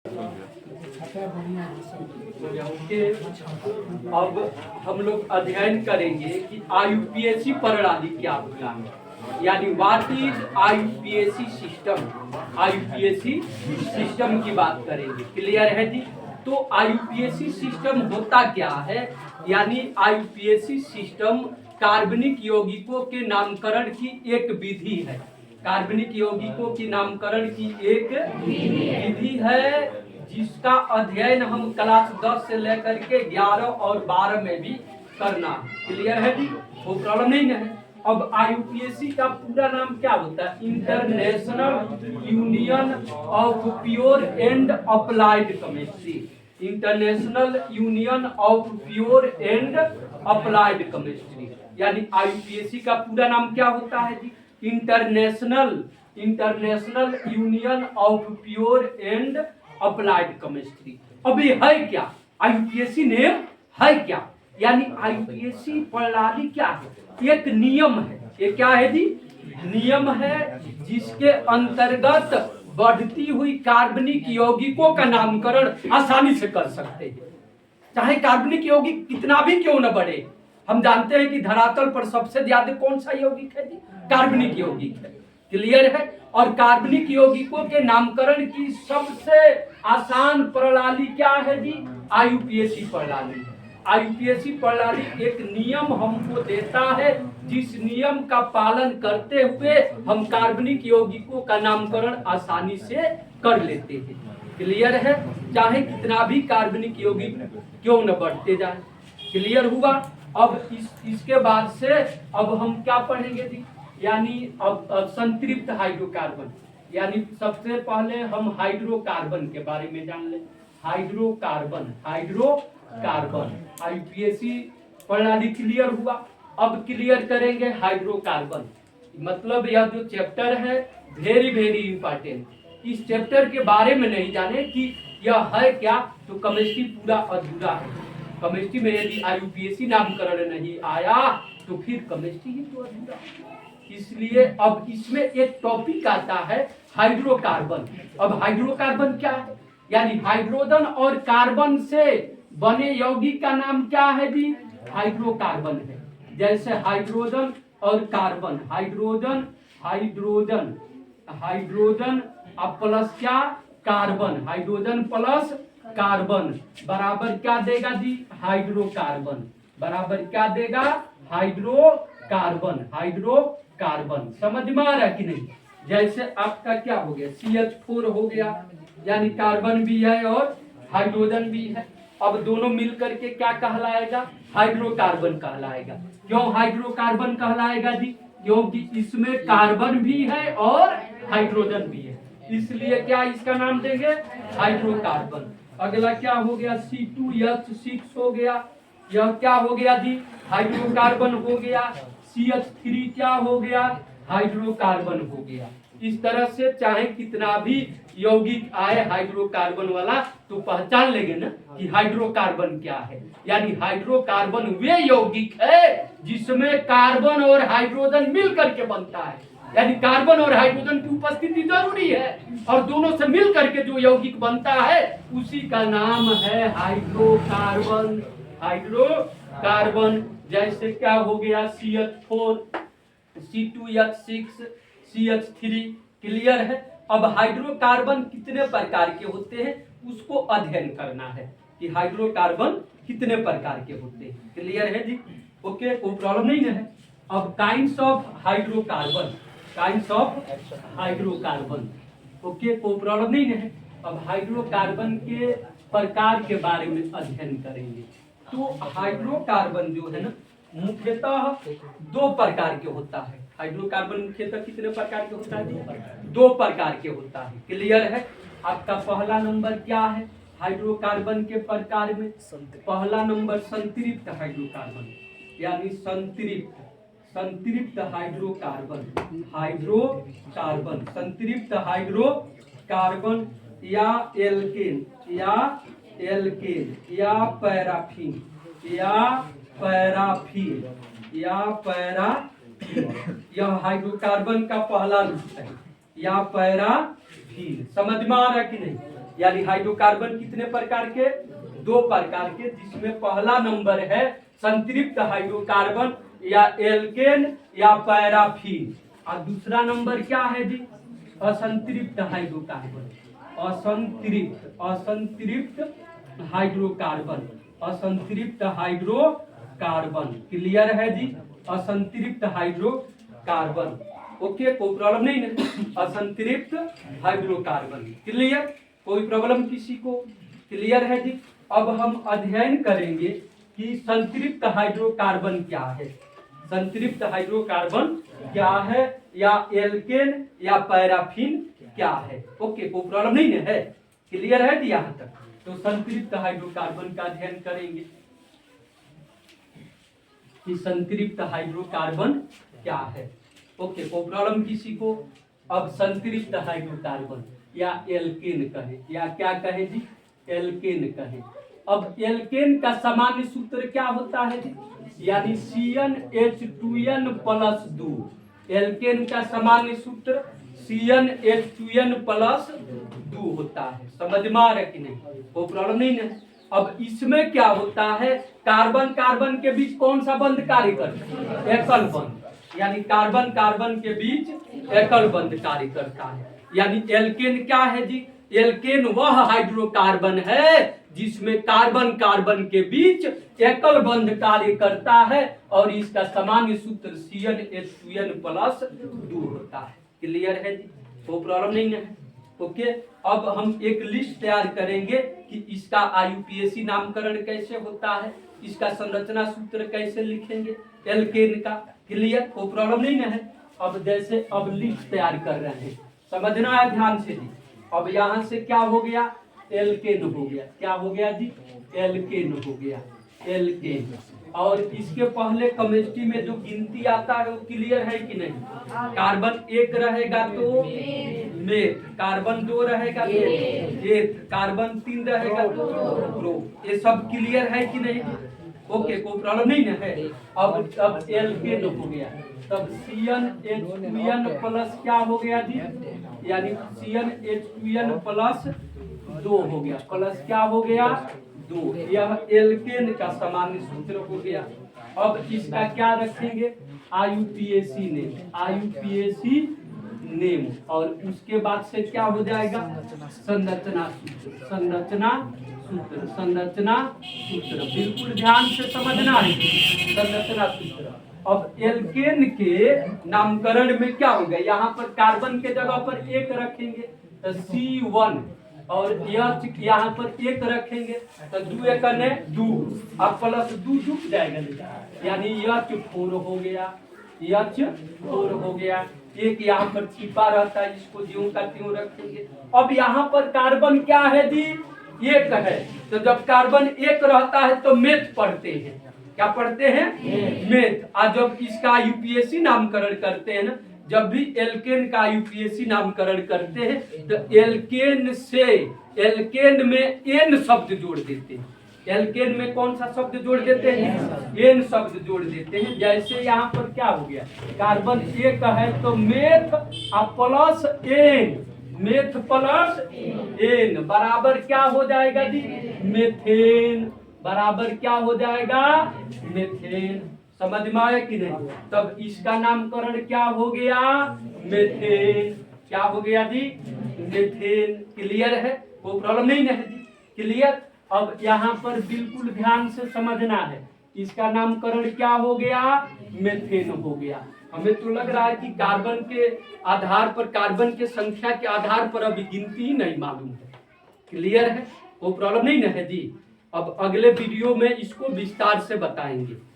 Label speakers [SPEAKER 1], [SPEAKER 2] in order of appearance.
[SPEAKER 1] अब हम लोग अध्ययन करेंगे कि आईयूपीएसी प्रणाली क्या होता है, यानी what is IUPAC system. IUPAC system की बात करेंगे। क्लियर है जी? तो आईयूपीएसी सिस्टम होता क्या है, यानी आईयूपीएसी सिस्टम कार्बनिक यौगिकों के नामकरण की एक विधि है। कार्बनिक यौगिकों की नामकरण की एक विधि है, जिसका अध्ययन हम क्लास 10 से लेकर के 11 और 12 में भी करना। क्लियर है जी? वो प्रॉब्लम नहीं है। अब आईयूपीएसी का पूरा नाम क्या होता है? International Union of Pure and Applied Chemistry. International Union of Pure and Applied Chemistry, यानी आईयूपीएसी का पूरा नाम क्या होता है जी? International Union of Pure and Applied Chemistry. अब ये है क्या? आईयूपीएसी नेम है क्या? यानी आईयूपीएसी प्रणाली क्या है? एक नियम है। ये क्या है जी? नियम है, जिसके अंतर्गत बढ़ती हुई कार्बनिक यौगिकों का नामकरण आसानी से कर सकते हैं, चाहे कार्बनिक यौगिक कितना भी क्यों न बढ़े। हम जानते हैं कि धरातल पर सबसे ज्यादा कौन सा यौगिक है जी? कार्बनिक यौगिक है। क्लियर है? और कार्बनिक यौगिकों के नामकरण की सबसे आसान प्रणाली क्या है जी? आईयूपीएसी प्रणाली। आईयूपीएसी प्रणाली एक नियम हमको देता है, जिस नियम का पालन करते हुए हम कार्बनिक यौगिकों का नामकरण आसानी से कर लेते हैं। क्लियर है? चाहे कितना भी कार्बनिक यौगिक क्यों न बढ़ते जाए। क्लियर हुआ? अब इसके बाद से अब हम क्या पढ़ेंगे जी? यानी अब संतृप्त हाइड्रोकार्बन, यानी सबसे पहले हम हाइड्रोकार्बन के बारे में जान लें। हाइड्रोकार्बन आईयूपीएसी प्रणाली क्लियर हुआ। अब क्लियर करेंगे हाइड्रोकार्बन। मतलब यह जो चैप्टर है वेरी वेरी इंपॉर्टेंट। इस चैप्टर के बारे में नहीं जाने कि यह है क्या, तो केमिस्ट्री पूरा अधूरा है। केमिस्ट्री में यदि आईयूपीएसी नामकरण नहीं आया तो फिर केमिस्ट्री ही तो अधूरा है। इसलिए अब इसमें एक टॉपिक आता है हाइड्रोकार्बन। अब हाइड्रोकार्बन क्या है? यानी हाइड्रोजन और कार्बन से बने यौगिक का नाम क्या है जी? हाइड्रोकार्बन है। जैसे हाइड्रोजन और कार्बन, हाइड्रोजन अब प्लस क्या? कार्बन। हाइड्रोजन प्लस कार्बन बराबर क्या देगा जी? हाइड्रोकार्बन। बराबर क्या देगा? हाइड्रोकार्बन। समझ में आ रहा है कि नहीं? जैसे आपका क्या हो गया? CH4 हो गया, यानी कार्बन भी है और हाइड्रोजन भी है। अब दोनों मिलकर के क्या कहलाएगा? हाइड्रोकार्बन कहलाएगा। क्यों हाइड्रोकार्बन कहलाएगा जी? क्योंकि इसमें कार्बन भी है और हाइड्रोजन भी है, इसलिए क्या इसका नाम देंगे? हाइड्रोकार्बन। अगला क्या हो गया? C2H6 हो गया। यह क्या हो गया जी? हाइड्रोकार्बन हो गया। CH3 क्या हो गया? हाइड्रोकार्बन हो गया। इस तरह से चाहे कितना भी यौगिक आए हाइड्रोकार्बन वाला, तो पहचान लेंगे ना कि हाइड्रोकार्बन क्या है। यानी हाइड्रोकार्बन वे यौगिक है जिसमें कार्बन और हाइड्रोजन मिलकर के बनता है। यानी कार्बन और हाइड्रोजन की उपस्थिति जरूरी है, और दोनों से मिल करके जो यौगिक बनता है उसी का नाम है हाइड्रोकार्बन। हाइड्रोकार्बन जैसे क्या हो गया? CH4, C2H6, CH3। क्लियर है? अब हाइड्रोकार्बन कितने प्रकार के होते हैं उसको अध्ययन करना है कि हाइड्रोकार्बन कितने प्रकार के होते हैं। क्लियर है जी? ओके, कोई प्रॉब्लम नहीं है। अब काइंड्स ऑफ हाइड्रोकार्बन, ओके, कोई प्रॉब्लम नहीं है। अब हाइड्रोकार्बन के प्रकार के बारे में अध्ययन करेंगे। तो हाइड्रोकार्बन जो है ना, मुख्यतः दो प्रकार के होता है। हाइड्रोकार्बन मुख्यतः कितने प्रकार के होता है? दो प्रकार के होता है। क्लियर है? आपका पहला नंबर क्या है हाइड्रोकार्बन के प्रकार में? पहला नंबर संतृप्त हाइड्रोकार्बन, यानी संतृप्त हाइड्रोकार्बन, संतृप्त हाइड्रोकार्बन या एल्केन या पैराफिन यह हाइड्रोकार्बन का पहला रूप है, या पैराफिन। समझ में आ रहा है कि नहीं? यानी हाइड्रोकार्बन कितने प्रकार के? 2 प्रकार के, जिसमें पहला नंबर है संतृप्त हाइड्रोकार्बन या एल्केन या पैराफिन, और दूसरा नंबर क्या है जी? असंतृप्त हाइड्रोकार्बन। असंतृप्त हाइड्रोकार्बन, असंतृप्त हाइड्रोकार्बन। क्लियर है जी? असंतृप्त हाइड्रोकार्बन। ओके, कोई प्रॉब्लम नहीं ना? असंतृप्त हाइड्रोकार्बन। क्लियर? कोई प्रॉब्लम किसी को? क्लियर है जी? अब हम अध्ययन करेंगे कि संतृप्त हाइड्रोकार्बन क्या है। संतृप्त हाइड्रोकार्बन क्या है, या एल्केन या पैराफिन क्या है। ओके, कोई प्रॉब्लम नहीं ना है? क्लियर है जी यहाँ तक? तो संतृप्त हाइड्रोकार्बन का अध्ययन करेंगे कि संतृप्त हाइड्रोकार्बन क्या है। ओके, कोई प्रॉब्लम किसी को? अब संतृप्त हाइड्रोकार्बन या एल्केन कहे, या क्या कहे जी? एल्केन कहे। अब एल्केन का सामान्य सूत्र क्या होता है जी? यानी CnH2n+2। एल्केन का सामान्य सूत्र CnH2n+2 होता है। समझ में आ रहा है कि नहीं? कोई प्रॉब्लम नहीं है? अब इसमें क्या होता है, कार्बन कार्बन के बीच कौन सा बंध कार्य करता है? एकल बंध। यानी कार्बन कार्बन के बीच एकल बंध कार्य करता है। यानी एल्केन क्या है जी? एल्केन वह हाइड्रोकार्बन है जिसमें कार्बन कार्बन के बीच एकल बंध कार्य करता है, और इसका सामान्य सूत्र CnH2n+2 होता है। क्लियर है जी? कोई प्रॉब्लम नहीं है? ओके, अब हम एक लिस्ट तैयार करेंगे कि इसका IUPAC नामकरण कैसे होता है, इसका संरचना सूत्र कैसे लिखेंगे एल्केन का। क्लियर? कोई प्रॉब्लम नहीं है? अब जैसे अब लिस्ट तैयार कर रहे हैं, समझना है ध्यान से जी। अब यहाँ से क्या हो गया? एल्केन हो गया। क्या हो गया जी? एल्केन हो गया। एल्केन। और इसके पहले केमिस्ट्री में जो गिनती आता है वो क्लियर है कि नहीं? कार्बन 1 रहेगा तो मेथ, कार्बन 2 रहेगा तो एथ, कार्बन 3 रहेगा तो प्रो। ये सब क्लियर है कि नहीं? ओके, कोई प्रॉब्लम नहीं ना है? अब एल्केन हो गया, तब CnH2n+ क्या हो गया जी? यानी CnH2n+2 हो गया। प्लस क्या हो गया? 2। यह एल्केन का सामान्य सूत्र हो गया। अब इसका क्या रखेंगे? IUPAC name. IUPAC नेम, और उसके बाद से क्या हो जाएगा? संरचना सूत्र। संरचना सूत्र। संरचना सूत्र बिल्कुल ध्यान से समझना है। संरचना सूत्र। अब एल्केन के नामकरण में क्या होगा? यहाँ पर कार्बन के जगह पर 1 रखेंगे तो C1, और H यहाँ पर 1 रखेंगे तो 2 × 2, अब +2 जुट जाएगा, यानी H4 हो गया। H4 हो गया। एक यहाँ पर छिपा रहता है, इसको ज्यों का त्यों रखेंगे। अब यहाँ पर कार्बन क्या है जी? 1 है। तो जब कार्बन 1 रहता है तो मेथ पढ़ते हैं। क्या पढ़ते हैं? मेथ। और जब इसका IUPAC नामकरण करते हैं ना, जब भी एल्केन का IUPAC नामकरण करते हैं तो एल्केन से एल्केन में N शब्द जोड़ देते हैं। एल्केन में कौन सा शब्द जोड़ देते हैं? N शब्द जोड़ देते हैं। जैसे यहाँ पर क्या हो गया? कार्बन 1 है तो meth plus N, meth plus N बराबर क्या हो जाएगा जी? मेथेन। बराबर क्या हो जाएगा? मेथेन। समझ में आया कि नहीं? तब इसका नामकरण क्या हो गया? मेथेन। क्या हो गया जी? मेथेन। क्लियर है? कोई प्रॉब्लम नहीं है जी? क्लियर? अब यहाँ पर बिल्कुल ध्यान से समझना है। इसका नामकरण क्या हो गया? मेथेन हो गया। हमें तो लग रहा है कि कार्बन के आधार पर, कार्बन के संख्या के आधार पर अभी गिनती ही नहीं मालूम है। क्लियर है? कोई प्रॉब्लम नहीं है जी? अब अगले वीडियो में इसको विस्तार से बताएंगे।